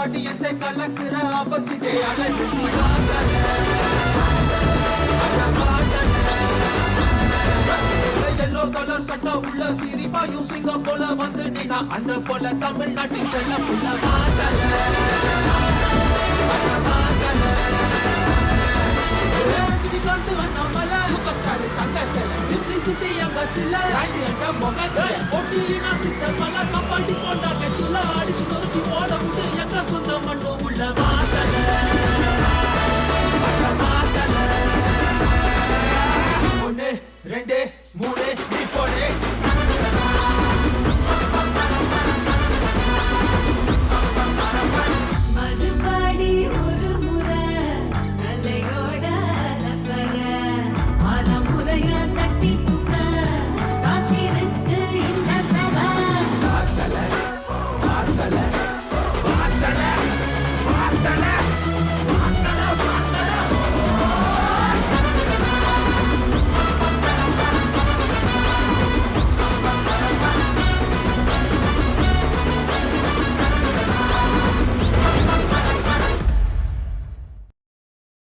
ஆடியன்ஸை கலக்குற ஆப்போசிட்டே அழகு yellow colour சட்டை உள்ள சிரிப்பா யூசிங்க போல வந்து நீனா அந்த போல தமிழ்நாட்டின் செல்ல புள்ள சிம்பிளிசிட்டி எங்கத்துல எங்க முகத்துல ஒட்டினா சிக்ஸர் பல கப்பாட்டி போட்டா கட்டில அடிச்சு நொறுக்கி போட விட்டு எங்க சொந்த மண்ணு உள்ள மாத்தல